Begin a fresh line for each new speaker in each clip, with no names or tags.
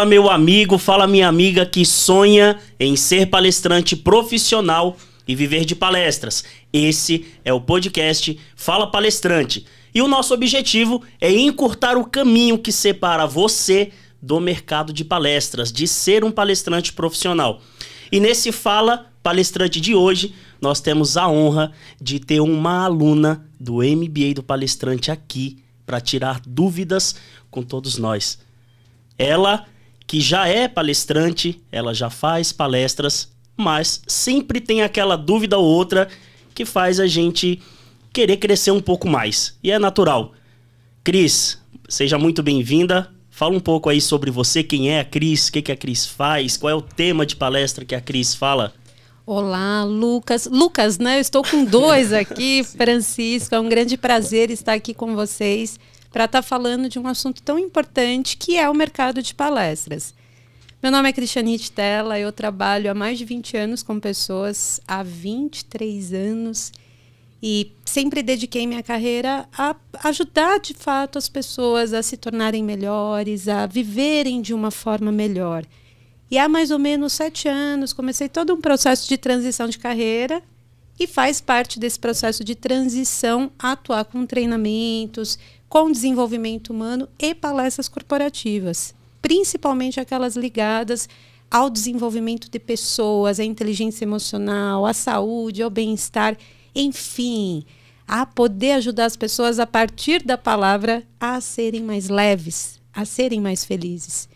Fala meu amigo, fala minha amiga que sonha em ser palestrante profissional e viver de palestras. Esse é o podcast Fala Palestrante. E o nosso objetivo é encurtar o caminho que separa você do mercado de palestras, de ser um palestrante profissional. E nesse Fala Palestrante de hoje, nós temos a honra de ter uma aluna do MBA do Palestrante aqui para tirar dúvidas com todos nós. Ela que já é palestrante, ela já faz palestras, mas sempre tem aquela dúvida ou outra que faz a gente querer crescer um pouco mais. E é natural. Cris, seja muito bem-vinda. Fala um pouco aí sobre você, quem é a Cris, o que a Cris faz, qual é o tema de palestra que a Cris fala.
Olá, Lucas. Lucas, né? Eu estou com dois aqui, Francisco. É um grande prazer estar aqui com vocês para estar falando de um assunto tão importante que é o mercado de palestras. Meu nome é Cristiane Rittella, eu trabalho há mais de 20 anos com pessoas, há 23 anos, e sempre dediquei minha carreira a ajudar de fato as pessoas a se tornarem melhores, a viverem de uma forma melhor. E há mais ou menos 7 anos comecei todo um processo de transição de carreira e faz parte desse processo de transição atuar com treinamentos, com desenvolvimento humano e palestras corporativas, principalmente aquelas ligadas ao desenvolvimento de pessoas, à inteligência emocional, à saúde, ao bem-estar, enfim, a poder ajudar as pessoas a partir da palavra a serem mais leves, a serem mais felizes.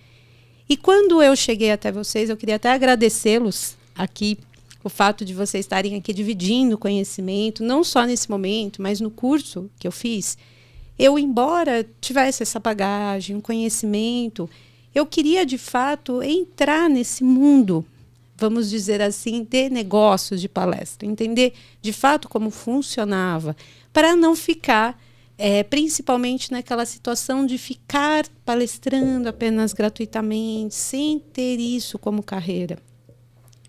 E quando eu cheguei até vocês, eu queria até agradecê-los aqui, o fato de vocês estarem aqui dividindo conhecimento, não só nesse momento, mas no curso que eu fiz. Eu, embora tivesse essa bagagem, um conhecimento, eu queria, de fato, entrar nesse mundo, vamos dizer assim, de negócios de palestra. Entender, de fato, como funcionava, para não ficar, principalmente naquela situação de ficar palestrando apenas gratuitamente, sem ter isso como carreira.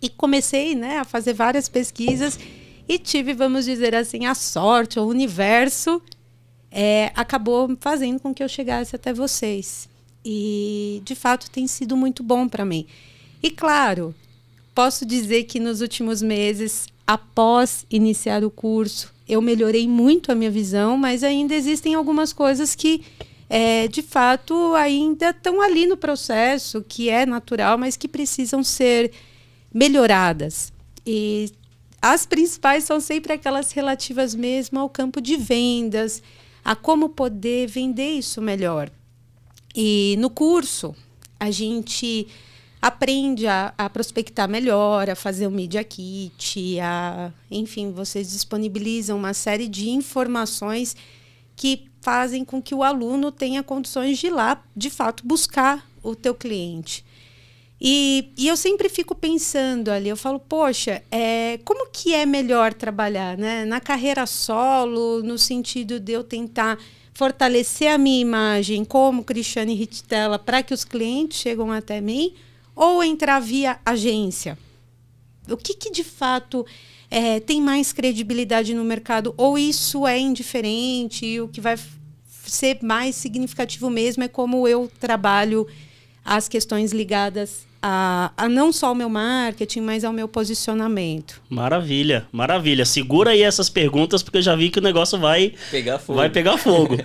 E comecei, né, a fazer várias pesquisas e tive, vamos dizer assim, a sorte, o universo acabou fazendo com que eu chegasse até vocês. E, de fato, tem sido muito bom para mim. E, claro, posso dizer que nos últimos meses, após iniciar o curso, eu melhorei muito a minha visão, mas ainda existem algumas coisas que, de fato, ainda estão ali no processo, que é natural, mas que precisam ser melhoradas. E as principais são sempre aquelas relativas mesmo ao campo de vendas, a como poder vender isso melhor. E no curso, a gente aprende a prospectar melhor, a fazer o Media Kit, enfim, vocês disponibilizam uma série de informações que fazem com que o aluno tenha condições de ir lá, de fato, buscar o teu cliente. E eu sempre fico pensando ali, eu falo, poxa, como que é melhor trabalhar, né? Na carreira solo, no sentido de eu tentar fortalecer a minha imagem como Cristiane Rittella para que os clientes chegam até mim, ou entrar via agência? O que de fato tem mais credibilidade no mercado? Ou isso é indiferente e o que vai ser mais significativo mesmo é como eu trabalho as questões ligadas a não só ao meu marketing, mas ao meu posicionamento.
Maravilha, maravilha. Segura aí essas perguntas, porque eu já vi que o negócio vai pegar fogo.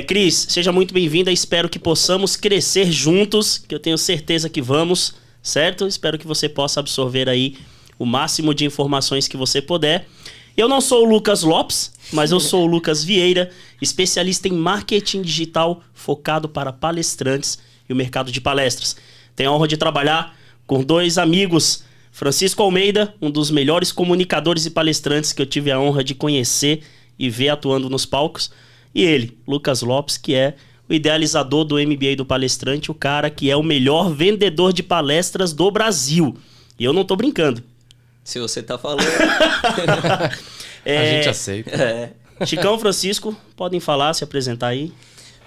Cris, seja muito bem-vinda. Espero que possamos crescer juntos, que eu tenho certeza que vamos, certo? Espero que você possa absorver aí o máximo de informações que você puder. Eu não sou o Lucas Lopes, mas eu sou o Lucas Vieira, especialista em marketing digital focado para palestrantes e o mercado de palestras. Tenho a honra de trabalhar com dois amigos, Francisco Almeida, um dos melhores comunicadores e palestrantes que eu tive a honra de conhecer e ver atuando nos palcos, e ele, Lucas Lopes, que é o idealizador do MBA do Palestrante, o cara que é o melhor vendedor de palestras do Brasil. E eu não tô brincando.
Se você tá falando.
A gente aceita.
Chicão, Francisco, podem falar, se apresentar aí.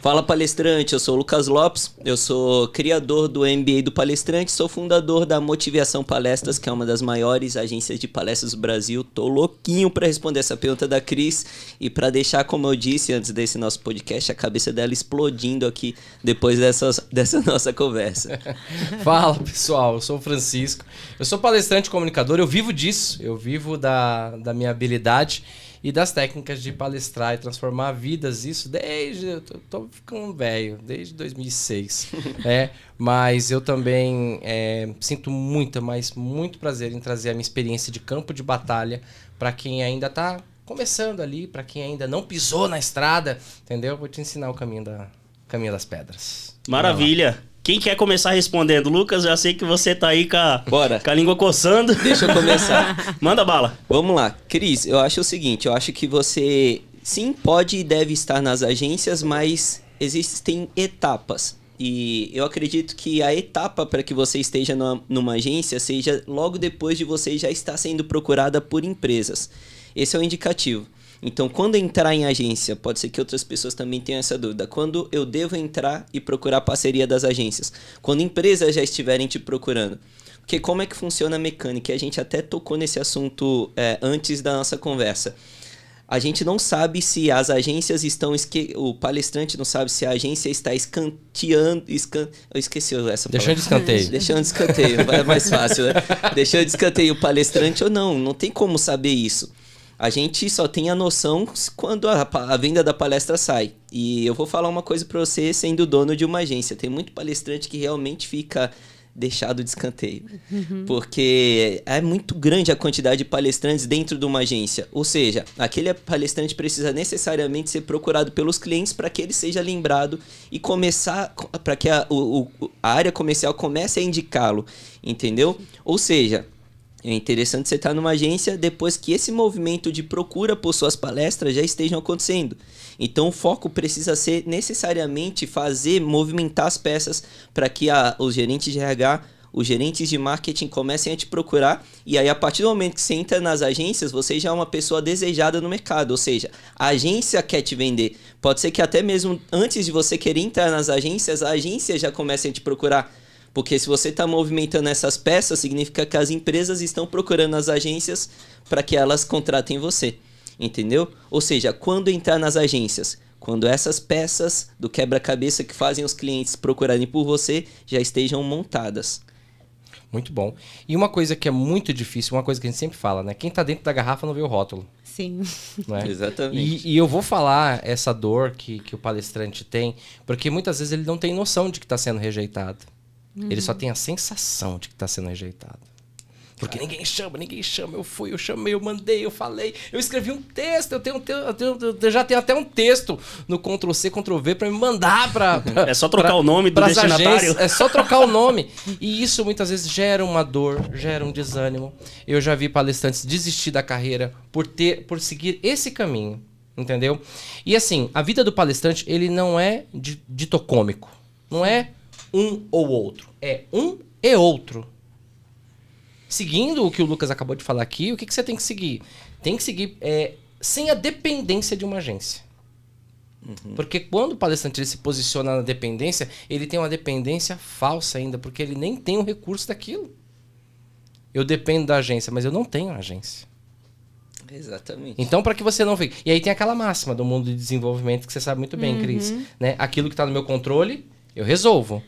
Fala palestrante, eu sou o Lucas Lopes, eu sou criador do MBA do Palestrante, sou fundador da Motivação Palestras, que é uma das maiores agências de palestras do Brasil. Tô louquinho para responder essa pergunta da Cris e para deixar, como eu disse antes desse nosso podcast, a cabeça dela explodindo aqui depois dessa nossa conversa.
Fala pessoal, eu sou o Francisco, eu sou palestrante e comunicador, eu vivo disso, eu vivo da minha habilidade e das técnicas de palestrar e transformar vidas, isso desde... Eu tô ficando velho, desde 2006. Mas eu também sinto muito prazer em trazer a minha experiência de campo de batalha para quem ainda tá começando ali, para quem ainda não pisou na estrada, entendeu? Vou te ensinar o caminho das pedras.
Maravilha! Quem quer começar respondendo? Lucas, já sei que você tá aí com a língua coçando.
Deixa eu começar.
Manda bala.
Vamos lá. Cris, eu acho o seguinte, eu acho que você sim pode e deve estar nas agências, mas existem etapas. E eu acredito que a etapa para que você esteja numa agência seja logo depois de você já estar sendo procurada por empresas. Esse é o indicativo. Então, quando entrar em agência, pode ser que outras pessoas também tenham essa dúvida. Quando eu devo entrar e procurar parceria das agências? Quando empresas já estiverem te procurando. Porque como é que funciona a mecânica? A gente até tocou nesse assunto antes da nossa conversa. A gente não sabe se as agências estão... O palestrante não sabe se a agência está escanteando... Eu esqueci essa palavra.
Deixando de escanteio.
Deixando de escanteio, é mais fácil, né? Deixando de escanteio o palestrante ou não. Não tem como saber isso. A gente só tem a noção quando a venda da palestra sai. E eu vou falar uma coisa para você, sendo dono de uma agência. Tem muito palestrante que realmente fica deixado de escanteio. Porque é muito grande a quantidade de palestrantes dentro de uma agência. Ou seja, aquele palestrante precisa necessariamente ser procurado pelos clientes para que ele seja lembrado e começar, para que a área comercial comece a indicá-lo. Entendeu? Ou seja... É interessante você estar numa agência depois que esse movimento de procura por suas palestras já estejam acontecendo. Então o foco precisa ser necessariamente movimentar as peças para que os gerentes de RH, os gerentes de marketing comecem a te procurar. E aí a partir do momento que você entra nas agências, você já é uma pessoa desejada no mercado. Ou seja, a agência quer te vender. Pode ser que até mesmo antes de você querer entrar nas agências, a agência já comece a te procurar. Porque se você está movimentando essas peças, significa que as empresas estão procurando as agências para que elas contratem você, entendeu? Ou seja, quando entrar nas agências, quando essas peças do quebra-cabeça que fazem os clientes procurarem por você já estejam montadas.
Muito bom. E uma coisa que é muito difícil, uma coisa que a gente sempre fala, né? Quem está dentro da garrafa não vê o rótulo.
Sim.
Não é?
Exatamente.
E eu vou falar essa dor que o palestrante tem, porque muitas vezes ele não tem noção de que está sendo rejeitado. Ele só tem a sensação de que está sendo rejeitado. Porque ninguém chama. Eu chamei, eu mandei, eu falei. Eu escrevi um texto, eu já tenho até um texto no Ctrl+C, Ctrl+V para me mandar para...
É só trocar o nome do destinatário.
Agências, é só trocar o nome. E isso muitas vezes gera uma dor, gera um desânimo. Eu já vi palestrantes desistir da carreira por seguir esse caminho. Entendeu? E assim, a vida do palestrante, ele não é ditocômico. Não é um ou outro. É um e outro. Seguindo o que o Lucas acabou de falar aqui, o que você tem que seguir? Tem que seguir sem a dependência de uma agência. Porque quando o palestrante ele se posiciona na dependência, ele tem uma dependência falsa ainda, porque ele nem tem o recurso daquilo. Eu dependo da agência, mas eu não tenho agência.
Exatamente.
Então, para que você não fique... E aí tem aquela máxima do mundo de desenvolvimento que você sabe muito bem, Cris. Né? Aquilo que está no meu controle, eu resolvo.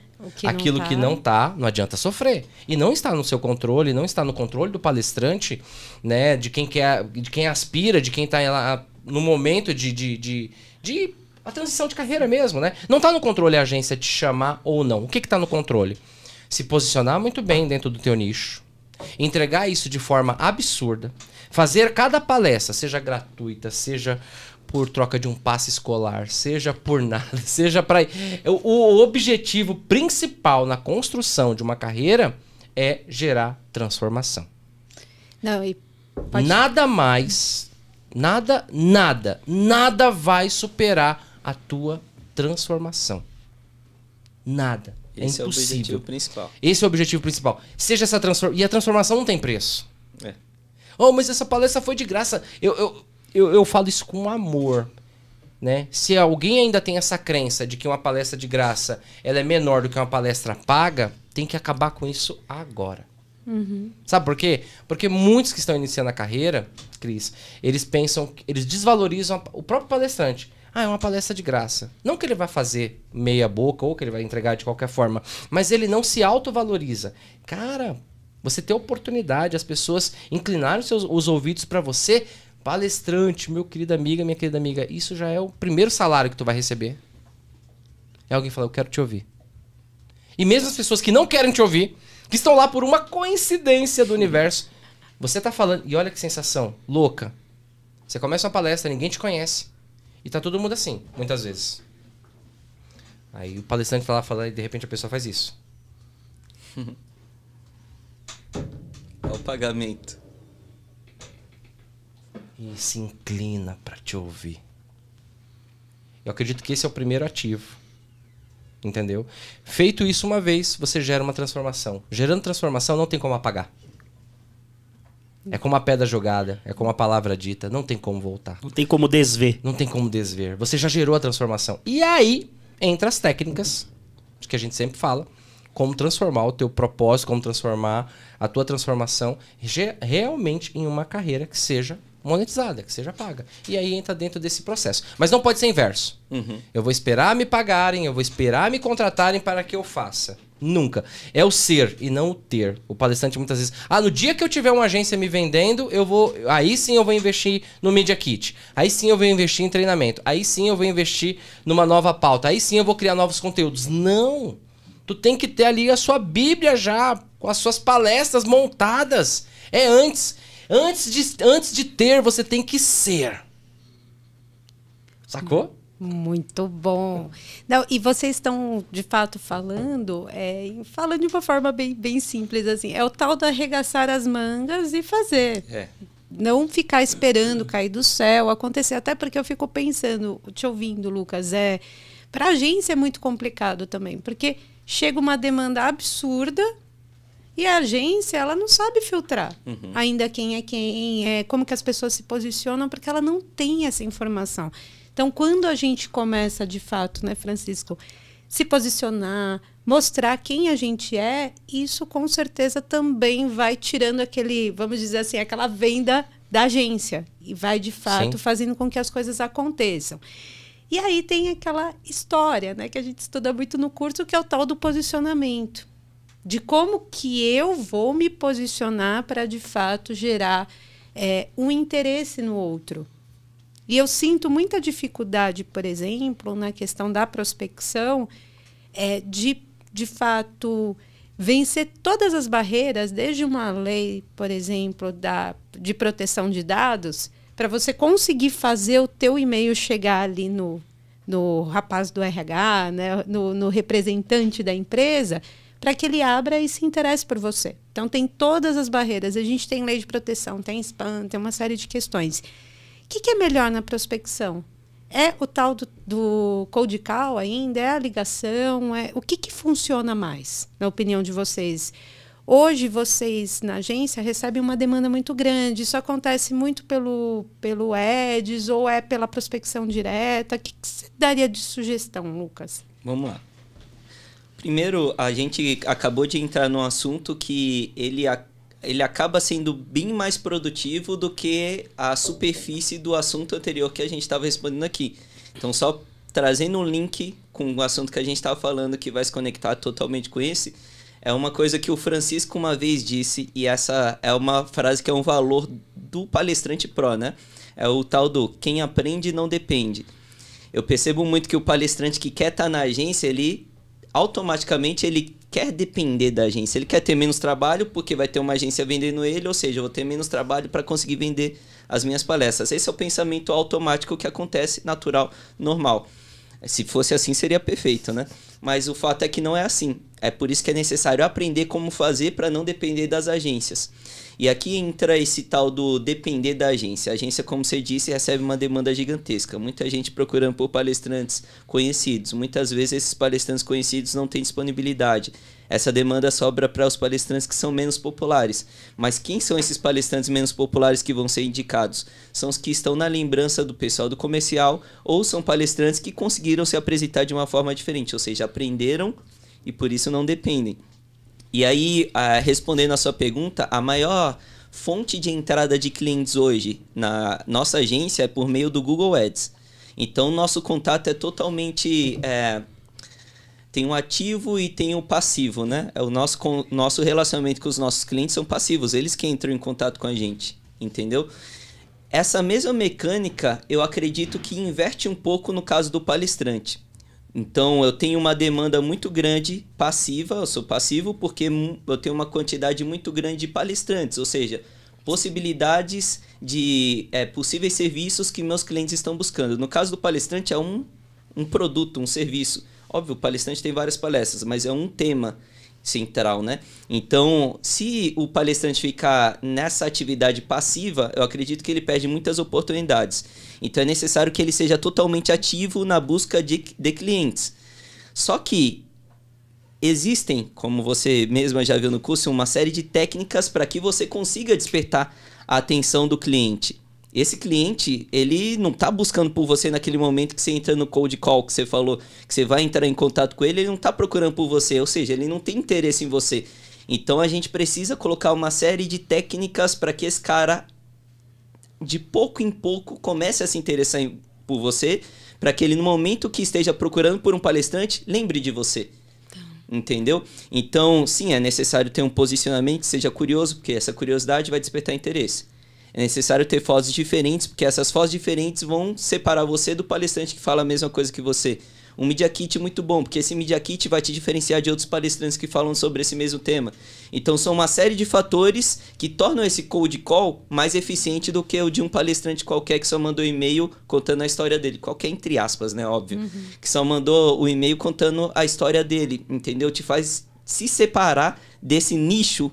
Aquilo que não tá, não adianta sofrer. E não está no seu controle, não está no controle do palestrante, né? De quem aspira, de quem está lá no momento de a transição de carreira mesmo, né? Não está no controle a agência te chamar ou não. O que está no controle? Se posicionar muito bem dentro do teu nicho, entregar isso de forma absurda, fazer cada palestra, seja gratuita, seja por troca de um passe escolar, seja por nada, seja para... O objetivo principal na construção de uma carreira é gerar transformação.
Não,
Nada mais, nada vai superar a tua transformação. Nada.
Esse é
impossível.
o objetivo principal.
Esse é o objetivo principal. Seja essa transformação... E a transformação não tem preço.
É.
Oh, mas essa palestra foi de graça. Eu falo isso com amor. né? Se alguém ainda tem essa crença de que uma palestra de graça ela é menor do que uma palestra paga, tem que acabar com isso agora. Sabe por quê? Porque muitos que estão iniciando a carreira, Cris, eles pensam, eles desvalorizam o próprio palestrante. É uma palestra de graça. Não que ele vai fazer meia boca ou que ele vai entregar de qualquer forma, mas ele não se autovaloriza. Cara, você tem oportunidade, as pessoas inclinaram os ouvidos para você, palestrante, meu querido amiga, minha querida amiga, isso já é o primeiro salário que tu vai receber. É alguém falar, eu quero te ouvir. E mesmo as pessoas que não querem te ouvir, que estão lá por uma coincidência do universo, você tá falando, e olha que sensação louca. Você começa uma palestra, ninguém te conhece, e tá todo mundo assim, muitas vezes. Aí o palestrante tá lá falando e de repente a pessoa faz isso.
É o pagamento.
E se inclina para te ouvir. Eu acredito que esse é o primeiro ativo. Entendeu? Feito isso uma vez, você gera uma transformação. Gerando transformação, não tem como apagar. É como a pedra jogada, é como a palavra dita, não tem como voltar.
Não tem como desver.
Não tem como desver. Você já gerou a transformação. E aí, entra as técnicas, que a gente sempre fala, como transformar o teu propósito, como transformar a tua transformação realmente em uma carreira que seja monetizada, que seja paga. E aí entra dentro desse processo. Mas não pode ser inverso. Eu vou esperar me pagarem, eu vou esperar me contratarem para que eu faça. Nunca. É o ser e não o ter. O palestrante muitas vezes... no dia que eu tiver uma agência me vendendo, aí sim eu vou investir no Media Kit. Aí sim eu vou investir em treinamento. Aí sim eu vou investir numa nova pauta. Aí sim eu vou criar novos conteúdos. Não! Tu tem que ter ali a sua Bíblia já, com as suas palestras montadas. É antes. Antes de ter, você tem que ser. Sacou?
Muito bom. Não, e vocês estão, de fato, falando de uma forma bem simples, assim. É o tal do arregaçar as mangas e fazer. Não ficar esperando cair do céu, acontecer. Até porque eu fico pensando, te ouvindo, Lucas, para a agência é muito complicado também, porque chega uma demanda absurda e a agência, ela não sabe filtrar ainda quem é quem, como que as pessoas se posicionam, porque ela não tem essa informação. Então, quando a gente começa, de fato, né, Francisco, se posicionar, mostrar quem a gente é, isso com certeza também vai tirando aquele, vamos dizer assim, aquela venda da agência e vai, de fato, fazendo com que as coisas aconteçam. E aí tem aquela história, né, que a gente estuda muito no curso, que é o tal do posicionamento. De como que eu vou me posicionar para, de fato, gerar um interesse no outro. E eu sinto muita dificuldade, por exemplo, na questão da prospecção, de fato, vencer todas as barreiras, desde uma lei, por exemplo, de proteção de dados, para você conseguir fazer o teu e-mail chegar ali no rapaz do RH, né, no representante da empresa, para que ele abra e se interesse por você. Então, tem todas as barreiras. A gente tem lei de proteção, tem spam, tem uma série de questões. O que é melhor na prospecção? É o tal do cold call ainda? É a ligação? O que funciona mais, na opinião de vocês? Hoje, vocês, na agência, recebem uma demanda muito grande. Isso acontece muito pelo Ads ou pela prospecção direta? O que você daria de sugestão, Lucas?
Vamos lá. Primeiro, a gente acabou de entrar num assunto que ele acaba sendo bem mais produtivo do que a superfície do assunto anterior que a gente estava respondendo aqui. Então, só trazendo um link com o assunto que a gente estava falando, que vai se conectar totalmente com esse, é uma coisa que o Francisco uma vez disse, e essa é uma frase que é um valor do palestrante pro, né? É o tal do quem aprende não depende. Eu percebo muito que o palestrante que quer estar na agência, automaticamente ele quer depender da agência, ele quer ter menos trabalho porque vai ter uma agência vendendo ele, ou seja, eu vou ter menos trabalho para conseguir vender as minhas palestras. Esse é o pensamento automático que acontece, natural, normal. Se fosse assim, seria perfeito, né? Mas o fato é que não é assim. É por isso que é necessário aprender como fazer para não depender das agências. E aqui entra esse tal do depender da agência. A agência, como você disse, recebe uma demanda gigantesca. Muita gente procurando por palestrantes conhecidos. Muitas vezes esses palestrantes conhecidos não têm disponibilidade. essa demanda sobra para os palestrantes que são menos populares. Mas quem são esses palestrantes menos populares que vão ser indicados? São os que estão na lembrança do pessoal do comercial ou são palestrantes que conseguiram se apresentar de uma forma diferente, ou seja, aprenderam e por isso não dependem. E aí, respondendo a sua pergunta, a maior fonte de entrada de clientes hoje na nossa agência é por meio do Google Ads. Então, nosso contato é totalmente... tem um ativo e tem um passivo, né? O nosso relacionamento com os nossos clientes são passivos, eles que entram em contato com a gente, entendeu? Essa mesma mecânica, eu acredito que inverte um pouco no caso do palestrante. Então, eu tenho uma demanda muito grande passiva, eu sou passivo porque eu tenho uma quantidade muito grande de palestrantes, ou seja, possibilidades de possíveis serviços que meus clientes estão buscando. No caso do palestrante, é um produto, um serviço. Óbvio, o palestrante tem várias palestras, mas é um tema central, né? Então, se o palestrante ficar nessa atividade passiva, eu acredito que ele perde muitas oportunidades. Então, é necessário que ele seja totalmente ativo na busca de clientes. Só que existem, como você mesma já viu no curso, uma série de técnicas para que você consiga despertar a atenção do cliente. Esse cliente, ele não está buscando por você naquele momento que você entra no cold call, que você falou, que você vai entrar em contato com ele, ele não está procurando por você, ou seja, ele não tem interesse em você. Então, a gente precisa colocar uma série de técnicas para que esse cara, de pouco em pouco, comece a se interessar por você, para que ele, no momento que esteja procurando por um palestrante, lembre de você. Entendeu? Então, sim, é necessário ter um posicionamento que seja curioso, porque essa curiosidade vai despertar interesse. É necessário ter fotos diferentes, porque essas fotos diferentes vão separar você do palestrante que fala a mesma coisa que você. Um Media Kit muito bom, porque esse Media Kit vai te diferenciar de outros palestrantes que falam sobre esse mesmo tema. Então, são uma série de fatores que tornam esse cold call mais eficiente do que o de um palestrante qualquer que só mandou e-mail contando a história dele. Qualquer entre aspas, né? Óbvio. Que só mandou o e-mail contando a história dele, entendeu? Te faz se separar desse nicho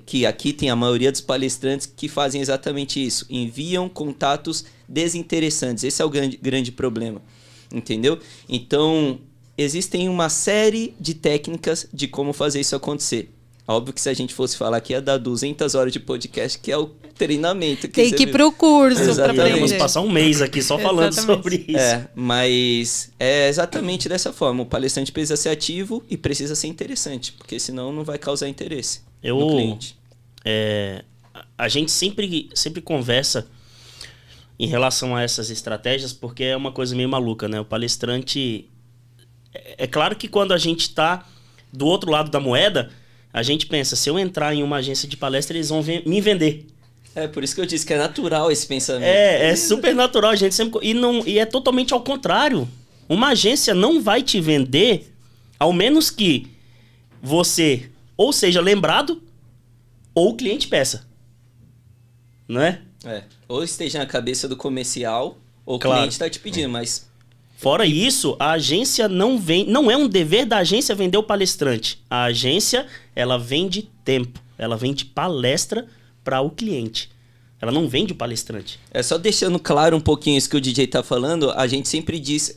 que aqui tem a maioria dos palestrantes que fazem exatamente isso. Enviam contatos desinteressantes. Esse é o grande problema. Entendeu? Então, existem uma série de técnicas de como fazer isso acontecer. Óbvio que se a gente fosse falar aqui ia dar 200 horas de podcast, que é o treinamento.
Tem que ir pro curso para aprender.
Vamos passar um mês aqui só falando sobre isso.
Mas é exatamente dessa forma. O palestrante precisa ser ativo e precisa ser interessante, porque senão não vai causar interesse no cliente.
A gente sempre conversa em relação a essas estratégias, porque é uma coisa meio maluca, né? O palestrante... É claro que quando a gente está do outro lado da moeda, a gente pensa, se eu entrar em uma agência de palestra, eles vão me vender.
Por isso que eu disse que é natural esse pensamento.
É super natural, a gente sempre... E é totalmente ao contrário. Uma agência não vai te vender, ao menos que você ou seja lembrado, ou o cliente peça. Não é?
Ou esteja na cabeça do comercial, ou o
claro.
cliente está te pedindo, mas...
Fora isso, a agência não é um dever da agência vender o palestrante. A agência, ela vende tempo, ela vende palestra para o cliente. Ela não vende o palestrante.
Só deixando claro um pouquinho isso que o DJ tá falando, a gente sempre diz,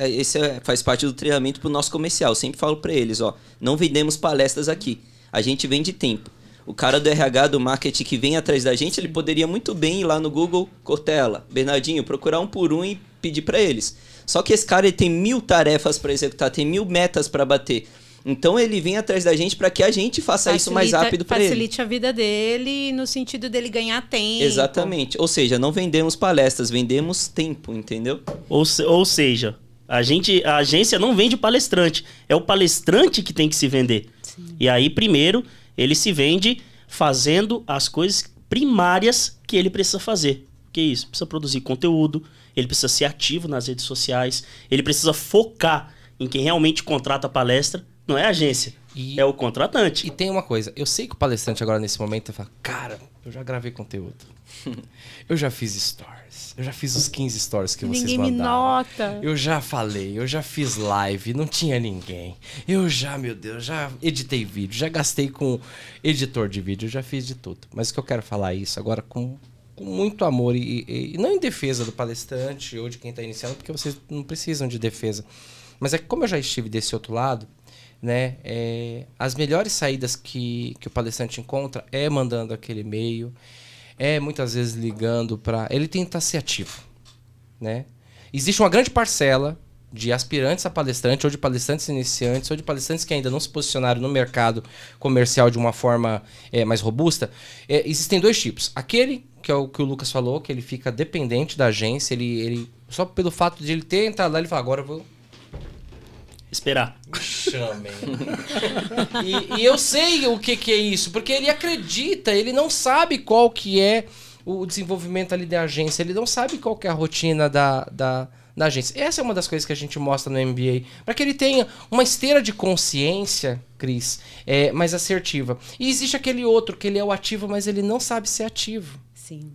faz parte do treinamento pro nosso comercial, sempre falo para eles, não vendemos palestras aqui, a gente vende tempo. O cara do RH, do marketing que vem atrás da gente, ele poderia muito bem ir lá no Google, Cortella, Bernardinho, procurar um por um e pedir para eles. Só que esse cara ele tem 1000 tarefas para executar, tem 1000 metas para bater. Então ele vem atrás da gente para que a gente faça isso mais rápido para ele.
Facilite a vida dele no sentido dele ganhar tempo.
Exatamente. Ou seja, não vendemos palestras, vendemos tempo, entendeu?
Ou seja, a agência não vende palestrante. É o palestrante que tem que se vender. Sim. E aí, primeiro, ele se vende fazendo as coisas primárias que ele precisa fazer. Que é isso? Precisa produzir conteúdo, ele precisa ser ativo nas redes sociais, ele precisa focar em quem realmente contrata a palestra. Não é a agência, é o contratante.
E tem uma coisa, eu sei que o palestrante agora nesse momento fala, cara, eu já gravei conteúdo, eu já fiz stories, eu já fiz os 15 stories que vocês mandaram.
Ninguém me nota.
Eu já falei, eu já fiz live, não tinha ninguém. Eu já, meu Deus, já editei vídeo, já gastei com editor de vídeo, eu já fiz de tudo. Mas o que eu quero falar é isso agora com muito amor e não em defesa do palestrante ou de quem está iniciando, porque vocês não precisam de defesa. Mas é que como eu já estive desse outro lado, né? As melhores saídas que o palestrante encontra é mandando aquele e-mail, muitas vezes ligando para... Ele tenta ser ativo, né? Existe uma grande parcela de aspirantes a palestrante, ou de palestrantes iniciantes, ou de palestrantes que ainda não se posicionaram no mercado comercial de uma forma mais robusta. Existem dois tipos. Aquele, que é o que o Lucas falou, que ele fica dependente da agência, ele só pelo fato de ele ter entrado lá, ele fala, agora eu vou...
Esperar.
Me chamem. E eu sei o que é isso, porque ele acredita, ele não sabe qual que é o desenvolvimento ali da agência, ele não sabe qual que é a rotina da agência. Essa é uma das coisas que a gente mostra no MBA, para que ele tenha uma esteira de consciência, Cris, mais assertiva. E existe aquele outro, que ele é o ativo, mas ele não sabe ser ativo.
Sim.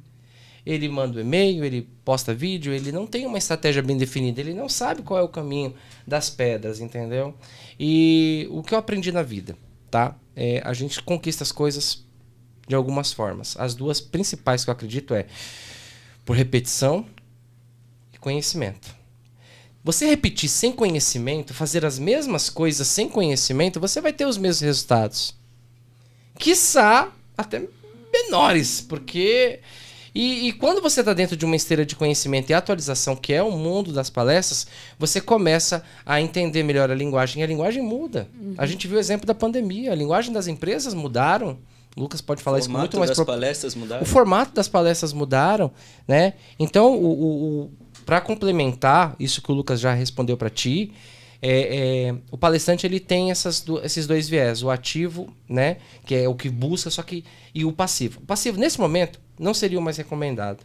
Ele manda um e-mail, ele posta vídeo, ele não tem uma estratégia bem definida, ele não sabe qual é o caminho das pedras, entendeu? E o que eu aprendi na vida, tá? A gente conquista as coisas de algumas formas. As duas principais que eu acredito por repetição e conhecimento. Você repetir sem conhecimento, fazer as mesmas coisas sem conhecimento, você vai ter os mesmos resultados. Quiçá até menores, porque... E quando você está dentro de uma esteira de conhecimento e atualização, que é o mundo das palestras, você começa a entender melhor a linguagem. E a linguagem muda. Uhum. A gente viu o exemplo da pandemia. A linguagem das empresas mudaram. O Lucas pode falar isso muito mais...
O formato das palestras mudaram.
O formato das palestras mudaram, né? Então, para complementar isso que o Lucas já respondeu para ti, o palestrante ele tem esses dois viés, o ativo, né, que é o que busca, e o passivo. O passivo, nesse momento, não seria o mais recomendado.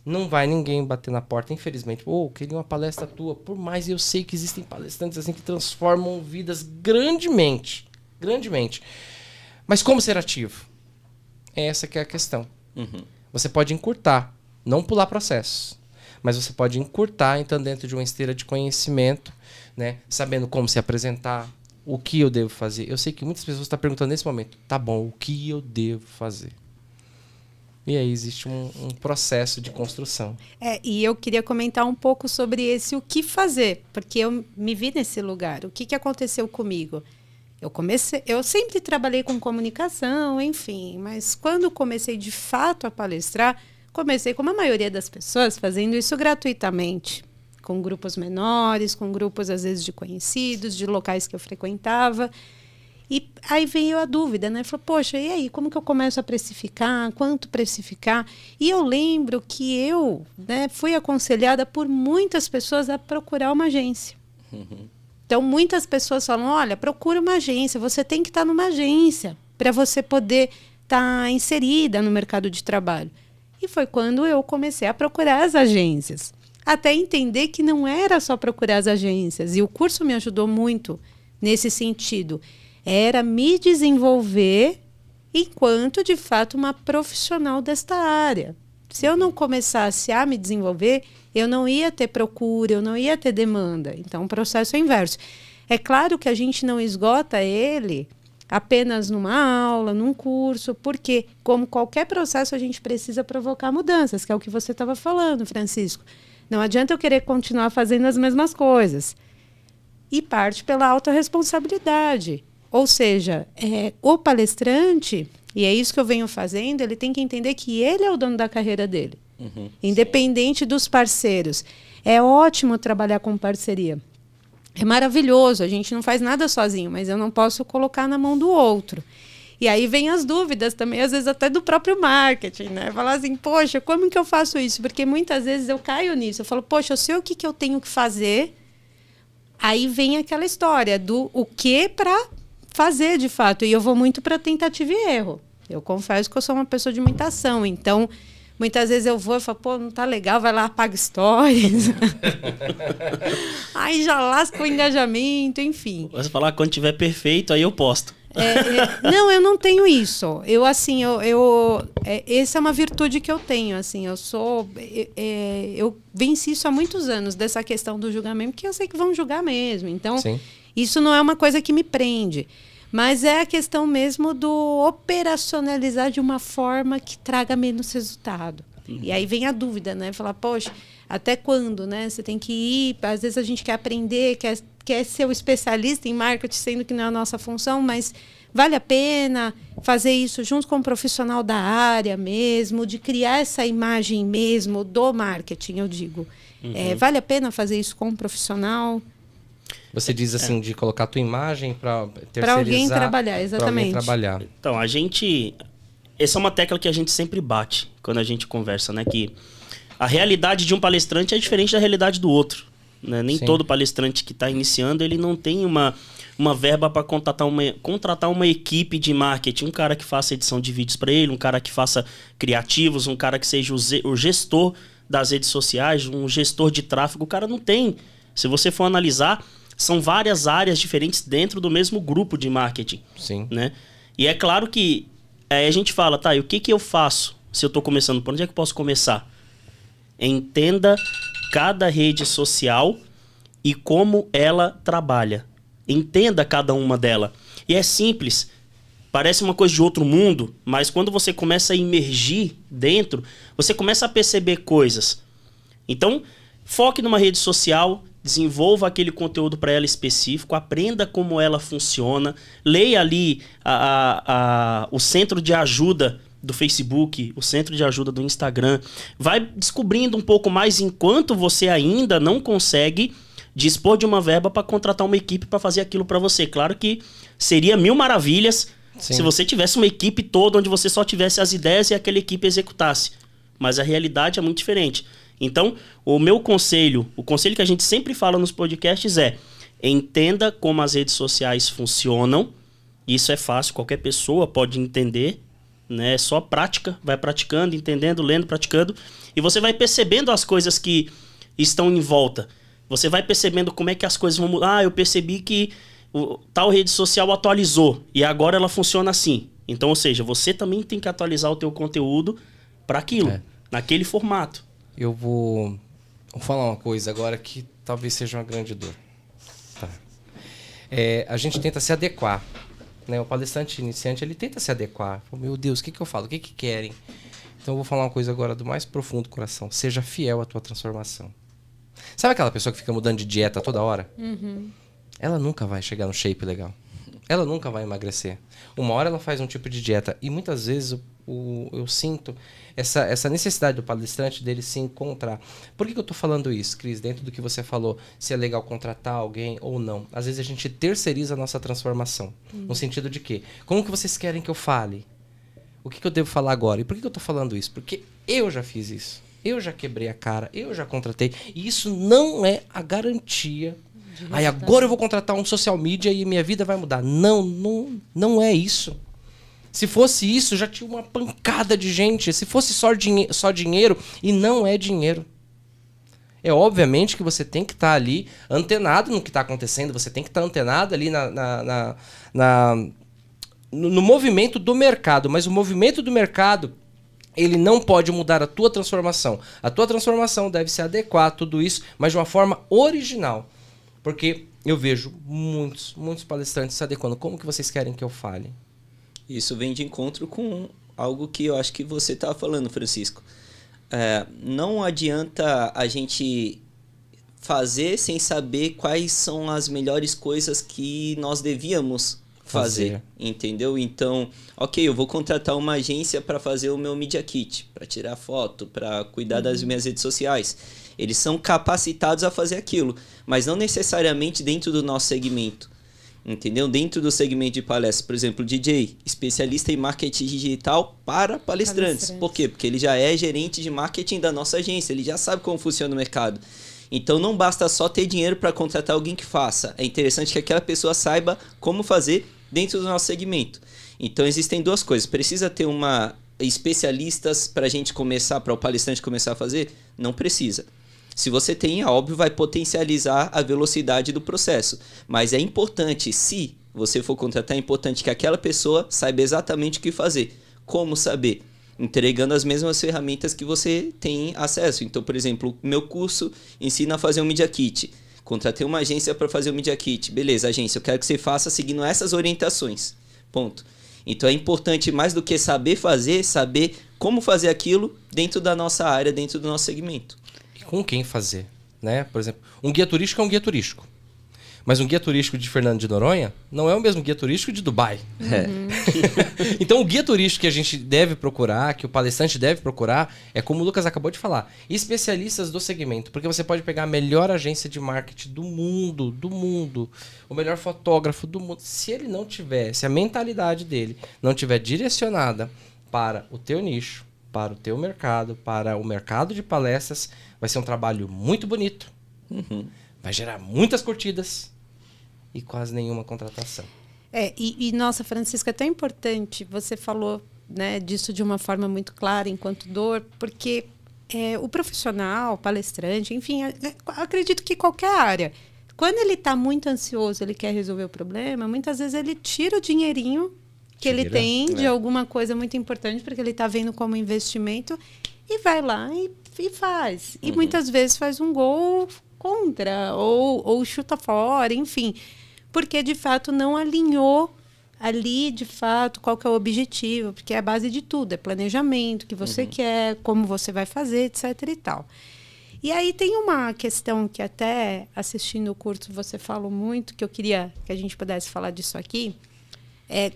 Não vai ninguém bater na porta, infelizmente. Queria uma palestra tua, por mais eu sei que existem palestrantes assim que transformam vidas grandemente. Mas como ser ativo? Essa que é a questão. Uhum. Você pode encurtar, não pular processos, mas você pode encurtar, então, dentro de uma esteira de conhecimento, né? Sabendo como se apresentar, o que eu devo fazer. Eu sei que muitas pessoas estão perguntando nesse momento, tá bom, o que eu devo fazer? E aí existe um processo de construção.
E eu queria comentar um pouco sobre o que fazer, porque eu me vi nesse lugar. O que aconteceu comigo? Eu sempre trabalhei com comunicação, enfim, mas quando comecei de fato a palestrar, comecei, como a maioria das pessoas, fazendo isso gratuitamente, com grupos menores, com grupos às vezes de conhecidos, de locais que eu frequentava. E aí veio a dúvida, né? Falei, poxa, e aí, como que eu começo a precificar? Quanto precificar? E eu lembro que eu, né, fui aconselhada por muitas pessoas a procurar uma agência. Uhum. Então, muitas pessoas falam, olha, procura uma agência, você tem que estar numa agência para você poder estar inserida no mercado de trabalho. E foi quando eu comecei a procurar as agências. Até entender que não era só procurar as agências. E o curso me ajudou muito nesse sentido. Era me desenvolver enquanto, de fato, uma profissional desta área. Se eu não começasse a me desenvolver, eu não ia ter procura, eu não ia ter demanda. Então, o processo é inverso. É claro que a gente não esgota ele apenas numa aula, num curso, porque, como qualquer processo, a gente precisa provocar mudanças, que é o que você estava falando, Francisco. Não adianta eu querer continuar fazendo as mesmas coisas. E parte pela autorresponsabilidade. Ou seja, o palestrante, e é isso que eu venho fazendo, ele tem que entender que ele é o dono da carreira dele. Uhum, independente dos parceiros. É ótimo trabalhar com parceria. É maravilhoso, a gente não faz nada sozinho, mas eu não posso colocar na mão do outro. E aí vem as dúvidas também, às vezes até do próprio marketing, né? Falar assim, poxa, como que eu faço isso? Porque muitas vezes eu caio nisso. Eu falo, poxa, eu sei o que eu tenho que fazer. Aí vem aquela história do o que para fazer, de fato. E eu vou muito para tentativa e erro. Eu confesso que eu sou uma pessoa de muita ação. Então, muitas vezes eu vou e falo, pô, não tá legal, vai lá, apaga stories. Aí já lasca o engajamento, enfim.
Você falar, quando tiver perfeito, aí eu posto.
Não, eu não tenho isso. Essa é uma virtude que eu tenho. Assim, eu venci isso há muitos anos, dessa questão do julgamento, porque eu sei que vão julgar mesmo. Então, sim, isso não é uma coisa que me prende. Mas é a questão mesmo do operacionalizar de uma forma que traga menos resultado. Uhum. E aí vem a dúvida, né? Falar, poxa, até quando, né? Você tem que ir, às vezes a gente quer aprender, quer ser o especialista em marketing, sendo que não é a nossa função, mas vale a pena fazer isso junto com um profissional da área mesmo, de criar essa imagem mesmo do marketing, eu digo. Vale a pena fazer isso com um profissional?
Você diz assim, de colocar a tua imagem para terceirizar.
Para alguém trabalhar, exatamente.
Pra alguém trabalhar.
Então, essa é uma tecla que a gente sempre bate quando a gente conversa, né? Que a realidade de um palestrante é diferente da realidade do outro. Né? Nem
Sim.
todo palestrante que está iniciando, ele não tem uma verba para contratar uma equipe de marketing, um cara que faça edição de vídeos para ele, um cara que faça criativos, um cara que seja o gestor das redes sociais, um gestor de tráfego. O cara não tem. Se você for analisar, são várias áreas diferentes dentro do mesmo grupo de marketing.
Sim.
Né? E é claro que aí a gente fala, tá, e o que eu faço se eu estou começando? Por onde é que eu posso começar? Entenda cada rede social e como ela trabalha. Entenda cada uma dela. E é simples. Parece uma coisa de outro mundo, mas quando você começa a imergir dentro, você começa a perceber coisas. Então, foque numa rede social, desenvolva aquele conteúdo para ela específico, aprenda como ela funciona, leia ali o centro de ajuda do Facebook, o centro de ajuda do Instagram. Vai descobrindo um pouco mais enquanto você ainda não consegue dispor de uma verba para contratar uma equipe para fazer aquilo para você. Claro que seria mil maravilhas se você tivesse uma equipe toda onde você só tivesse as ideias e aquela equipe executasse. Mas a realidade é muito diferente. Então, o meu conselho, o conselho que a gente sempre fala nos podcasts é: entenda como as redes sociais funcionam. Isso é fácil, qualquer pessoa pode entender. Né? É só prática, vai praticando, entendendo, lendo, praticando, e você vai percebendo as coisas que estão em volta. Você vai percebendo como é que as coisas vão mudar. Eu percebi que tal rede social atualizou e agora ela funciona assim. Então, ou seja, você também tem que atualizar o teu conteúdo para aquilo, naquele formato.
Eu vou falar uma coisa agora que talvez seja uma grande dor. Tá. A gente tenta se adequar. Né? O palestrante iniciante, ele tenta se adequar. Meu Deus, o que eu falo? O que querem? Então eu vou falar uma coisa agora do mais profundo do coração. Seja fiel à tua transformação. Sabe aquela pessoa que fica mudando de dieta toda hora? Ela nunca vai chegar no shape legal. Ela nunca vai emagrecer. Uma hora ela faz um tipo de dieta. E muitas vezes eu sinto essa necessidade do palestrante dele se encontrar. Por que eu estou falando isso, Cris? Dentro do que você falou, se é legal contratar alguém ou não. Às vezes a gente terceiriza a nossa transformação. No sentido de quê? Como que vocês querem que eu fale? O que eu devo falar agora? E por que eu estou falando isso? Porque eu já fiz isso. Eu já quebrei a cara. Eu já contratei. E isso não é a garantia. Aí agora eu vou contratar um social media e minha vida vai mudar. Não é isso. Se fosse isso, já tinha uma pancada de gente. Se fosse só dinheiro, e não é dinheiro. É obviamente que você tem que estar ali antenado no que está acontecendo, você tem que estar antenado ali no movimento do mercado. Mas o movimento do mercado, ele não pode mudar a tua transformação. A tua transformação deve se adequar a tudo isso, mas de uma forma original. Porque eu vejo muitos palestrantes se adequando. Como que vocês querem que eu fale?
Isso vem de encontro com algo que eu acho que você estava falando, Francisco. Não adianta a gente fazer sem saber quais são as melhores coisas que nós devíamos fazer. Entendeu? Então, ok, eu vou contratar uma agência para fazer o meu Media Kit, para tirar foto, para cuidar das minhas redes sociais. Eles são capacitados a fazer aquilo, mas não necessariamente dentro do nosso segmento. Entendeu? Dentro do segmento de palestra, por exemplo, DJ, especialista em marketing digital para palestrantes. Por quê? Porque ele já é gerente de marketing da nossa agência, ele já sabe como funciona o mercado. Então não basta só ter dinheiro para contratar alguém que faça. É interessante que aquela pessoa saiba como fazer dentro do nosso segmento. Então existem duas coisas. Precisa ter especialistas para a gente começar, para o palestrante começar a fazer? Não precisa. Se você tem, é óbvio, vai potencializar a velocidade do processo. Mas é importante, se você for contratar, é importante que aquela pessoa saiba exatamente o que fazer. Como saber? Entregando as mesmas ferramentas que você tem acesso. Então, por exemplo, meu curso ensina a fazer um Media Kit. Contratei uma agência para fazer o Media Kit. Beleza, agência, eu quero que você faça seguindo essas orientações. Ponto. Então é importante, mais do que saber fazer, saber como fazer aquilo dentro da nossa área, dentro do nosso segmento.
Com quem fazer, né? Por exemplo, um guia turístico é um guia turístico. Mas um guia turístico de Fernando de Noronha não é o mesmo guia turístico de Dubai. Então o guia turístico que a gente deve procurar, que o palestrante deve procurar, é como o Lucas acabou de falar, especialistas do segmento. Porque você pode pegar a melhor agência de marketing do mundo, o melhor fotógrafo do mundo. Se ele não tiver, se a mentalidade dele não tiver direcionada para o teu nicho, para o teu mercado, para o mercado de palestras, vai ser um trabalho muito bonito. Vai gerar muitas curtidas e quase nenhuma contratação.
Nossa, Francisca, é tão importante, você falou, né, disso de uma forma muito clara, enquanto dor, porque o profissional, palestrante, enfim, acredito que qualquer área, quando ele está muito ansioso, ele quer resolver o problema, muitas vezes ele tira o dinheirinho que ele tem de alguma coisa muito importante, porque ele está vendo como investimento, e vai lá e faz. E muitas vezes faz um gol contra, ou chuta fora, enfim, porque de fato não alinhou ali, de fato, qual que é o objetivo, porque é a base de tudo, é planejamento, que você quer, como você vai fazer, etc. e tal. E aí tem uma questão que até assistindo o curso você falou muito, que eu queria que a gente pudesse falar disso aqui,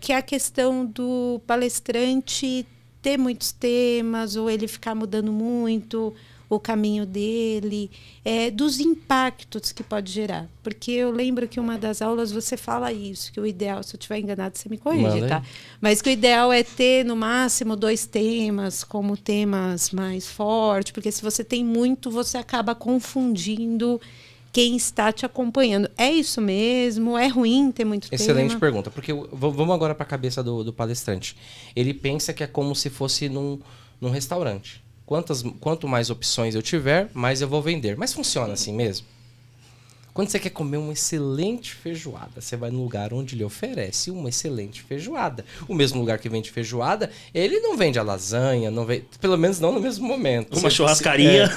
que é a questão do palestrante ter muitos temas, ou ele ficar mudando muito o caminho dele, dos impactos que pode gerar. Porque eu lembro que uma das aulas você fala isso, que o ideal, se eu estiver enganado, você me corrige, tá? Mas que o ideal é ter, no máximo, 2 temas, como temas mais fortes, porque se você tem muito, você acaba confundindo quem está te acompanhando. É isso mesmo? É ruim ter muito tema?
Excelente pergunta, porque vamos agora para a cabeça do palestrante. Ele pensa que é como se fosse num restaurante. Quanto mais opções eu tiver, mais eu vou vender. Mas funciona assim mesmo? Quando você quer comer uma excelente feijoada, você vai no lugar onde lhe oferece uma excelente feijoada. O mesmo lugar que vende feijoada, ele não vende a lasanha, não vende, pelo menos não no mesmo momento.
Uma churrascaria.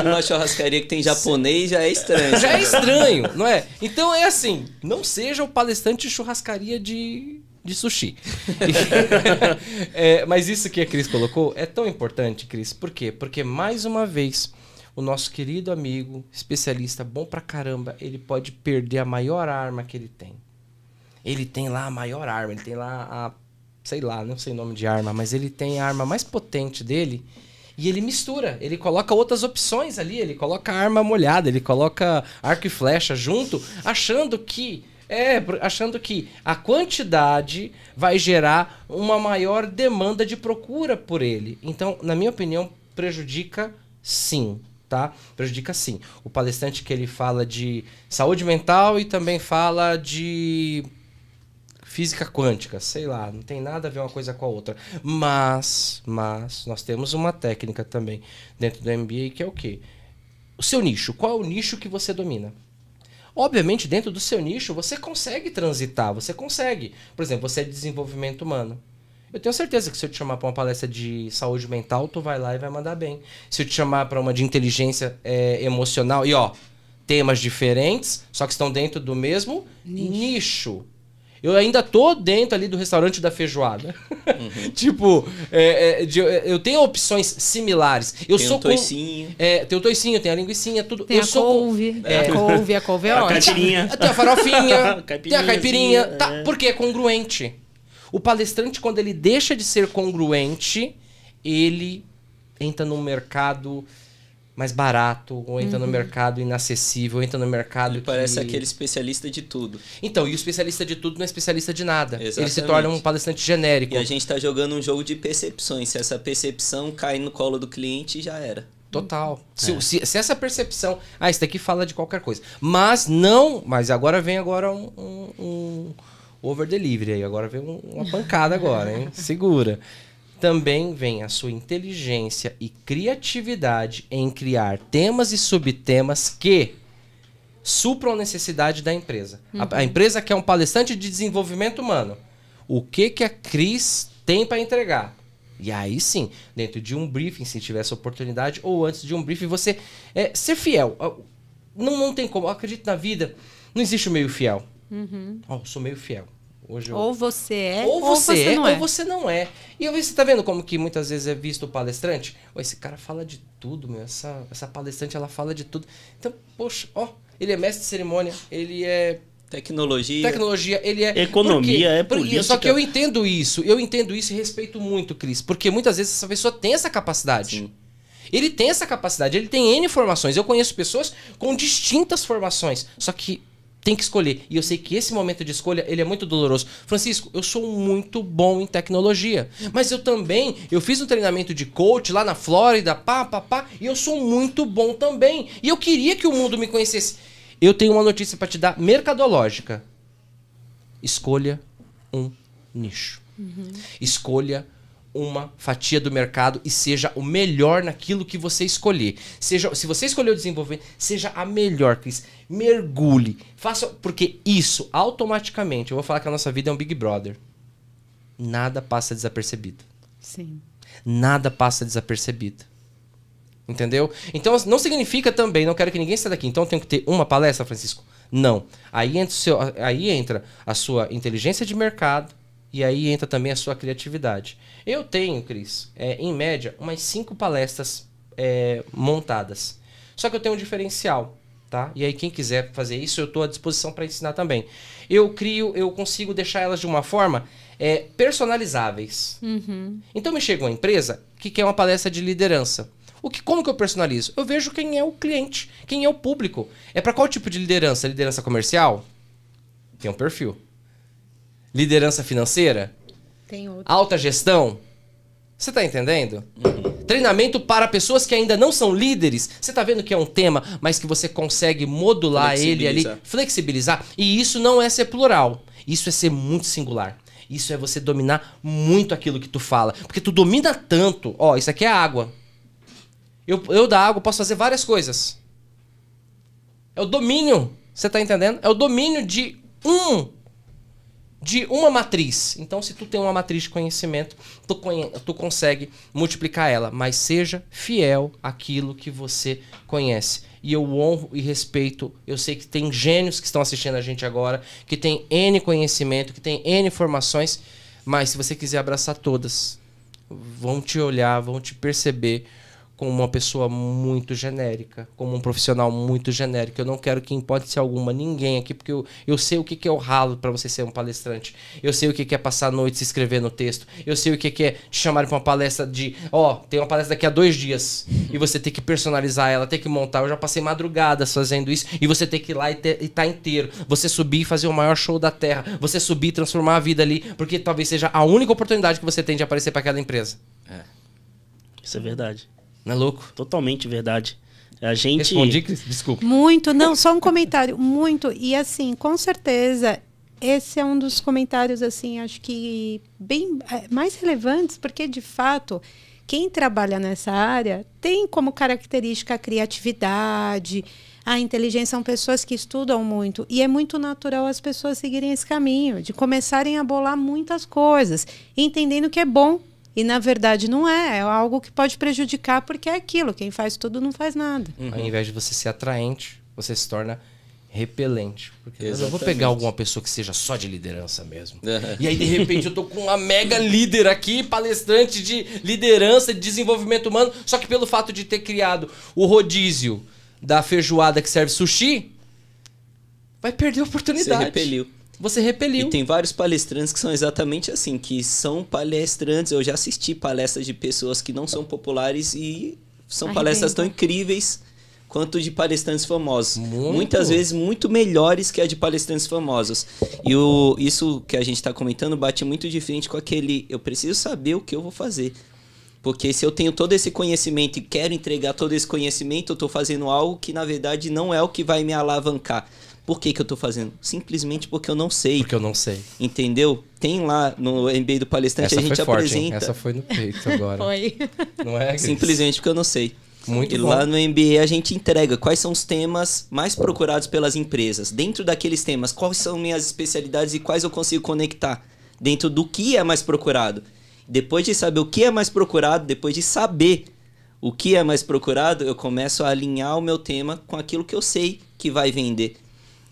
Uma churrascaria que tem japonês já é estranho.
Já é estranho, não é? Então é assim, não seja o palestrante de churrascaria de sushi. Mas isso que a Cris colocou é tão importante, Cris. Por quê? Porque, mais uma vez, o nosso querido amigo, especialista, bom pra caramba, ele pode perder a maior arma que ele tem. Ele tem lá a maior arma, ele tem lá sei lá, não sei o nome de arma, mas ele tem a arma mais potente dele e ele mistura, ele coloca outras opções ali, ele coloca arma molhada, ele coloca arco e flecha junto, achando que a quantidade vai gerar uma maior demanda de procura por ele. Então, na minha opinião, prejudica sim, tá? Prejudica sim. O palestrante que ele fala de saúde mental e também fala de física quântica, sei lá, não tem nada a ver uma coisa com a outra. Mas nós temos uma técnica também dentro do MBA que é o quê? O seu nicho. Qual é o nicho que você domina? Obviamente, dentro do seu nicho, você consegue transitar, você consegue. Por exemplo, você é de desenvolvimento humano. Eu tenho certeza que se eu te chamar para uma palestra de saúde mental, tu vai lá e vai mandar bem. Se eu te chamar para uma de inteligência emocional, temas diferentes, só que estão dentro do mesmo nicho. Eu ainda tô dentro ali do restaurante da feijoada. Tipo, eu tenho opções similares. Eu
tem
sou
um toicinho.
Tem o toicinho, tem a linguicinha, tudo.
Tem a couve. A couve é ótima.
Caipirinha.
Tem a farofinha, tem a caipirinha. Tá, porque é congruente. O palestrante, quando ele deixa de ser congruente, ele entra num mercado mais barato, ou entra no mercado inacessível, ou entra no mercado
Ele parece aquele especialista de tudo.
Então, e o especialista de tudo não é especialista de nada.
Exatamente.
Ele se torna um palestrante genérico.
E a gente tá jogando um jogo de percepções. Se essa percepção cair no colo do cliente, já era.
Total. Se essa percepção... isso daqui fala de qualquer coisa. Mas não... Mas agora vem um over delivery aí. Agora vem uma pancada agora, hein? Segura. Também vem a sua inteligência e criatividade em criar temas e subtemas que supram a necessidade da empresa. A empresa quer um palestrante de desenvolvimento humano. O que a Cris tem para entregar? E aí sim, dentro de um briefing, se tiver essa oportunidade, ou antes de um briefing, você ser fiel. Não tem como. Eu acredito na vida, não existe o meio fiel. Eu sou meio fiel.
Ou você é,
ou você não é. Ou você não é. E você tá vendo como que muitas vezes é visto o palestrante? Esse cara fala de tudo, meu. Essa palestrante, ela fala de tudo. Então, poxa, ele é mestre de cerimônia, ele é... Tecnologia, ele é...
Economia, é política.
Só que eu entendo isso e respeito muito, Cris, porque muitas vezes essa pessoa tem essa capacidade.
Sim.
Ele tem essa capacidade, ele tem N formações. Eu conheço pessoas com distintas formações, só que tem que escolher. E eu sei que esse momento de escolha, ele é muito doloroso. Francisco, eu sou muito bom em tecnologia, mas eu fiz um treinamento de coach lá na Flórida, e eu sou muito bom também. E eu queria que o mundo me conhecesse. Eu tenho uma notícia para te dar, mercadológica. Escolha um nicho. Escolha uma fatia do mercado e seja o melhor naquilo que você escolher. Se você escolheu desenvolver, seja a melhor, Cris. Mergulhe. Faça, porque isso, automaticamente, eu vou falar que a nossa vida é um Big Brother. Nada passa desapercebido.
Sim.
Nada passa desapercebido. Entendeu? Então, não significa também, não quero que ninguém saia daqui, então eu tenho que ter uma palestra, Francisco? Não. Aí entra a sua inteligência de mercado, e aí entra também a sua criatividade. Eu tenho, Cris, em média, umas 5 palestras montadas. Só que eu tenho um diferencial, tá? E aí quem quiser fazer isso, eu estou à disposição para ensinar também. Eu consigo deixar elas de uma forma personalizáveis. Então me chega uma empresa que quer uma palestra de liderança. Como que eu personalizo? Eu vejo quem é o cliente, quem é o público. É para qual tipo de liderança? Liderança comercial? Tem um perfil. Liderança financeira?
Tem outro.
Alta gestão? Você tá entendendo? Treinamento para pessoas que ainda não são líderes. Você tá vendo que é um tema, mas que você consegue modular ele ali, flexibilizar. E isso não é ser plural. Isso é ser muito singular. Isso é você dominar muito aquilo que tu fala. Porque tu domina tanto. Ó, isso aqui é água. Eu da água posso fazer várias coisas. É o domínio. Você tá entendendo? É o domínio de uma matriz. Então, se tu tem uma matriz de conhecimento, tu consegue multiplicar ela. Mas seja fiel àquilo que você conhece. E eu honro e respeito. Eu sei que tem gênios que estão assistindo a gente agora, que tem N conhecimento, que tem N informações. Mas se você quiser abraçar todas, vão te olhar, vão te perceber como uma pessoa muito genérica, como um profissional muito genérico. Eu não quero que, em hipótese alguma, ninguém aqui, porque eu sei o que é o ralo para você ser um palestrante. Eu sei o que é passar a noite se escrever no texto. Eu sei o que é te chamar para uma palestra tem uma palestra daqui a 2 dias, e você tem que personalizar ela, tem que montar. Eu já passei madrugadas fazendo isso, e você tem que ir lá e tá inteiro. Você subir e fazer o maior show da Terra. Você subir e transformar a vida ali, porque talvez seja a única oportunidade que você tem de aparecer para aquela empresa.
Isso é verdade.
Não é louco?
Totalmente verdade. A gente...
Respondi, Cris? Desculpa.
Muito, não, só um comentário. Muito. E assim, com certeza, esse é um dos comentários, assim, acho que bem mais relevantes, porque, de fato, quem trabalha nessa área tem como característica a criatividade, a inteligência. São pessoas que estudam muito. E é muito natural as pessoas seguirem esse caminho, de começarem a bolar muitas coisas, entendendo que é bom. E, na verdade, não é. É algo que pode prejudicar, porque é aquilo. Quem faz tudo não faz nada.
Ao invés de você ser atraente, você se torna repelente. Porque eu vou pegar alguma pessoa que seja só de liderança mesmo. E aí, de repente, eu tô com uma mega líder aqui, palestrante de liderança, de desenvolvimento humano. Só que pelo fato de ter criado o rodízio da feijoada que serve sushi, vai perder a oportunidade.
Você repeliu.
Você repeliu.
E tem vários palestrantes que são exatamente assim, que são palestrantes. Eu já assisti palestras de pessoas que não são populares e são palestras tão incríveis quanto de palestrantes famosos. Muitas vezes muito melhores que a de palestrantes famosos. E isso que a gente está comentando bate muito de frente com aquele... Eu preciso saber o que eu vou fazer. Porque se eu tenho todo esse conhecimento e quero entregar todo esse conhecimento, eu estou fazendo algo que, na verdade, não é o que vai me alavancar. Por que eu estou fazendo? Simplesmente porque eu não sei.
Porque eu não sei.
Entendeu? Tem lá no MBA do palestrante, a gente apresenta.
Essa foi no peito agora.
Foi.
Não é, Cris?
Simplesmente porque eu não sei.
Muito
e
bom.
lá no MBA a gente entrega quais são os temas mais procurados pelas empresas. Dentro daqueles temas, quais são minhas especialidades e quais eu consigo conectar dentro do que é mais procurado. Depois de saber o que é mais procurado, depois de saber o que é mais procurado, eu começo a alinhar o meu tema com aquilo que eu sei que vai vender.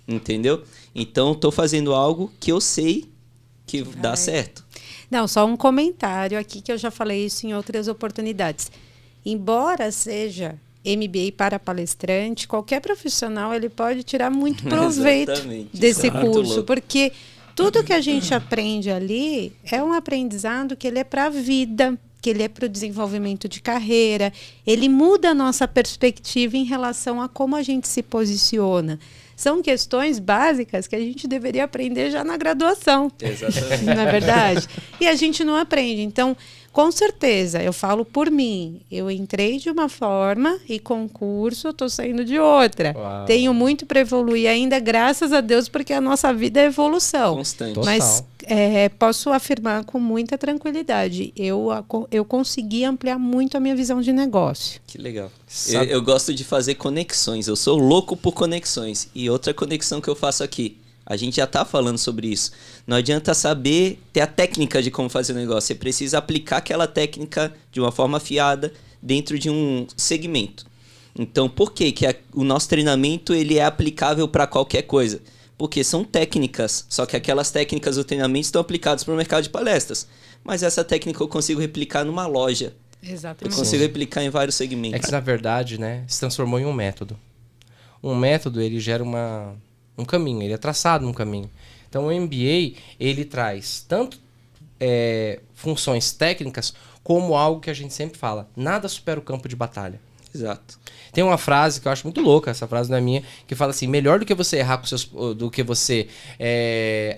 Entendeu? Então, estou fazendo algo que eu sei que dá certo.
Não, só um comentário aqui, que eu já falei isso em outras oportunidades. Embora seja MBA para palestrante, qualquer profissional ele pode tirar muito proveito desse curso, porque tudo que a gente aprende ali é um aprendizado que ele é para a vida, que ele é para o desenvolvimento de carreira, ele muda a nossa perspectiva em relação a como a gente se posiciona. São questões básicas que a gente deveria aprender já na graduação.
Exatamente.
Não é verdade? E a gente não aprende. Então, com certeza, eu falo por mim. Eu entrei de uma forma e concurso, estou saindo de outra. Uau. Tenho muito para evoluir ainda, graças a Deus, porque a nossa vida é evolução.
Constante.
Mas posso afirmar com muita tranquilidade. Eu consegui ampliar muito a minha visão de negócio.
Que legal. Eu gosto de fazer conexões. Eu sou louco por conexões. E outra conexão que eu faço aqui. A gente já está falando sobre isso. Não adianta saber ter a técnica de como fazer o negócio. Você precisa aplicar aquela técnica de uma forma afiada dentro de um segmento. Então, por que o nosso treinamento ele é aplicável para qualquer coisa? Porque são técnicas, só que aquelas técnicas do treinamento estão aplicadas para o mercado de palestras. Mas essa técnica eu consigo replicar numa loja.
Exatamente.
Eu consigo replicar em vários segmentos.
É que, na verdade, né, se transformou em um método. Um método, ele gera um caminho, ele é traçado num caminho. Então, o MBA, ele traz tanto funções técnicas, como algo que a gente sempre fala. Nada supera o campo de batalha.
Exato.
Tem uma frase que eu acho muito louca, essa frase não é minha, que fala assim, melhor do que você errar do que você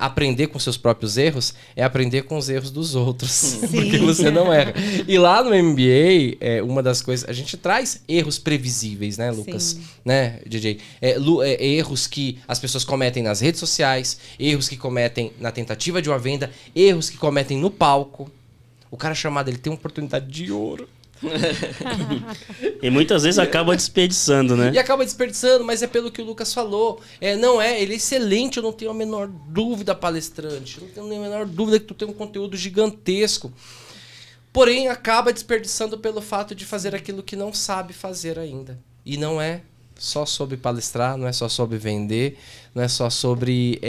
aprender com seus próprios erros, é aprender com os erros dos outros. Porque você não erra. E lá no MBA, uma das coisas, a gente traz erros previsíveis, né, Lucas? Sim. Né, DJ? Erros que as pessoas cometem nas redes sociais, erros que cometem na tentativa de uma venda, erros que cometem no palco. O cara chamado, ele tem uma oportunidade de ouro.
E muitas vezes acaba desperdiçando, né?
E acaba desperdiçando, mas é pelo que o Lucas falou. Ele é excelente, eu não tenho a menor dúvida, palestrante. Eu não tenho a menor dúvida que tu tem um conteúdo gigantesco. Porém, acaba desperdiçando pelo fato de fazer aquilo que não sabe fazer ainda. E não é só sobre palestrar, não é só sobre vender, não é só sobre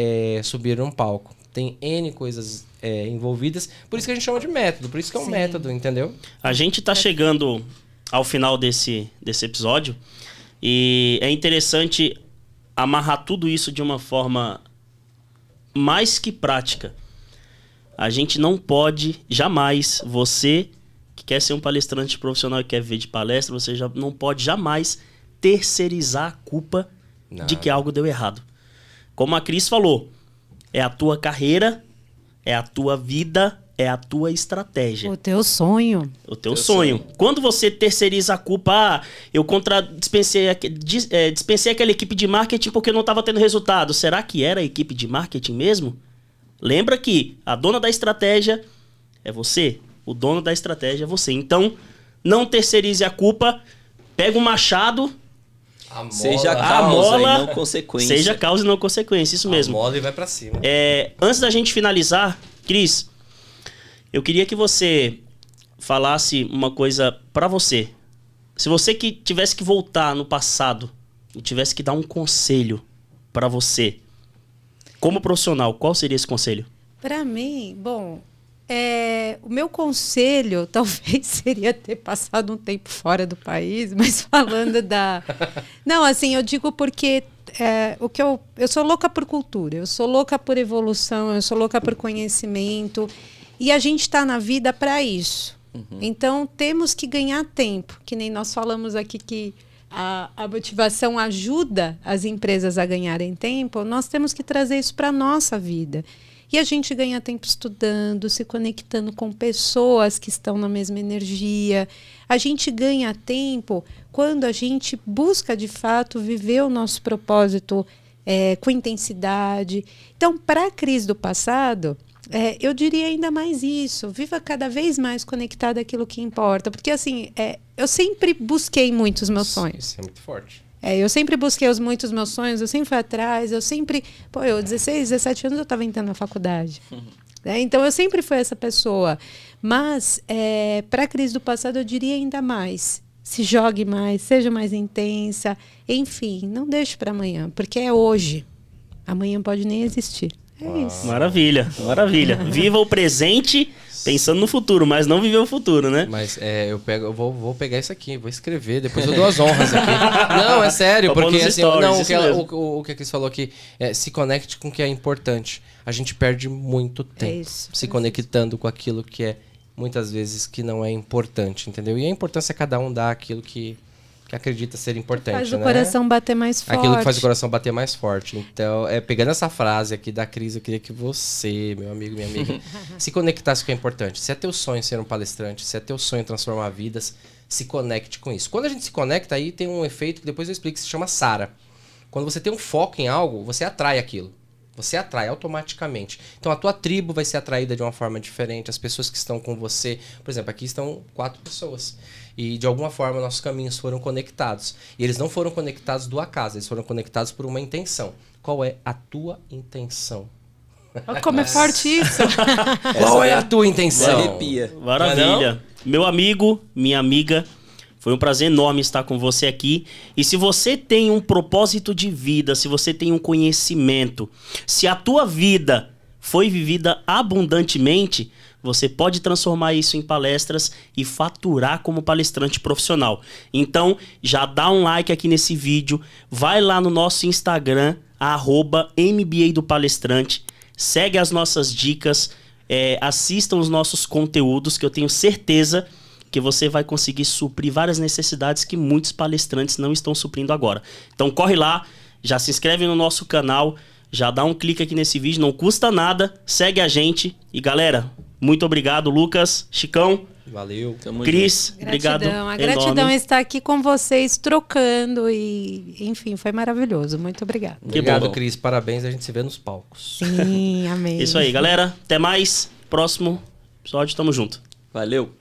subir um palco. Tem N coisas envolvidas, por isso que a gente chama de método, por isso que é um método, entendeu?
A gente tá chegando ao final desse episódio e é interessante amarrar tudo isso de uma forma mais que prática. A gente não pode jamais, você que quer ser um palestrante profissional e quer ver de palestra, você já não pode jamais terceirizar a culpa de que algo deu errado. Como a Cris falou, é a tua carreira, é a tua vida, é a tua estratégia.
O teu sonho.
O teu sonho. Quando você terceiriza a culpa, eu dispensei aquela equipe de marketing porque não estava tendo resultado. Será que era a equipe de marketing mesmo? Lembra que a dona da estratégia é você. O dono da estratégia é você. Então, não terceirize a culpa. Pega um machado...
Seja causa e não consequência.
Seja causa e não consequência, isso mesmo.
Mola e vai pra cima.
Antes da gente finalizar, Cris, eu queria que você falasse uma coisa pra você. Se você que tivesse que voltar no passado e tivesse que dar um conselho pra você, como profissional, qual seria esse conselho?
Pra mim, o meu conselho talvez seria ter passado um tempo fora do país, mas falando da... Não, assim, eu digo porque eu sou louca por cultura, eu sou louca por evolução, eu sou louca por conhecimento, e a gente está na vida para isso. Uhum. Então, temos que ganhar tempo, que nem nós falamos aqui que a motivação ajuda as empresas a ganharem tempo, nós temos que trazer isso para a nossa vida. E a gente ganha tempo estudando, se conectando com pessoas que estão na mesma energia. A gente ganha tempo quando a gente busca, de fato, viver o nosso propósito com intensidade. Então, para a Cris do passado, eu diria ainda mais isso. Viva cada vez mais conectada àquilo que importa. Porque, assim, eu sempre busquei muito os meus sonhos.
Isso é muito forte.
Eu sempre busquei muitos meus sonhos, eu sempre fui atrás, eu 16, 17 anos eu estava entrando na faculdade. Então eu sempre fui essa pessoa. Mas, para a Cris do passado, eu diria ainda mais. Se jogue mais, seja mais intensa. Enfim, não deixe para amanhã, porque é hoje. Amanhã pode nem existir. É isso.
Maravilha, maravilha. Viva o presente Pensando no futuro, mas não viver o futuro, né?
Mas eu vou pegar isso aqui, vou escrever, depois eu dou as honras aqui. Não, é sério, porque assim, o que a Cris falou aqui, se conecte com o que é importante. A gente perde muito tempo se conectando com aquilo que é, muitas vezes, que não é importante, entendeu? E a importância é cada um dar aquilo que acredita ser importante,
faz o coração bater mais forte.
Aquilo que faz o coração bater mais forte. Então, pegando essa frase aqui da Cris, eu queria que você, meu amigo, minha amiga, se conectasse com o que é importante. Se é teu sonho ser um palestrante, se é teu sonho transformar vidas, se conecte com isso. Quando a gente se conecta, aí tem um efeito que depois eu explico, que se chama SARA. Quando você tem um foco em algo, você atrai aquilo. Você atrai automaticamente. Então a tua tribo vai ser atraída de uma forma diferente. As pessoas que estão com você... Por exemplo, aqui estão 4 pessoas. E de alguma forma nossos caminhos foram conectados. E eles não foram conectados do acaso. Eles foram conectados por uma intenção. Qual é a tua intenção?
Olha como é forte isso.
Qual é a tua intenção?
Arrepia.
Maravilha. Meu amigo, minha amiga... Foi um prazer enorme estar com você aqui. E se você tem um propósito de vida, se você tem um conhecimento, se a tua vida foi vivida abundantemente, você pode transformar isso em palestras e faturar como palestrante profissional. Então, já dá um like aqui nesse vídeo, vai lá no nosso Instagram, @MBA do Palestrante, segue as nossas dicas, assistam os nossos conteúdos, que eu tenho certeza que você vai conseguir suprir várias necessidades que muitos palestrantes não estão suprindo agora. Então corre lá, já se inscreve no nosso canal, já dá um clique aqui nesse vídeo, não custa nada, segue a gente. E galera, muito obrigado, Lucas, Chicão.
Valeu.
Cris, obrigado.
A gratidão é estar aqui com vocês, trocando e, enfim, foi maravilhoso. Muito obrigado.
Obrigado, Cris. Parabéns, a gente se vê nos palcos.
Sim, amém.
Isso aí, galera. Até mais. Próximo episódio, tamo junto.
Valeu.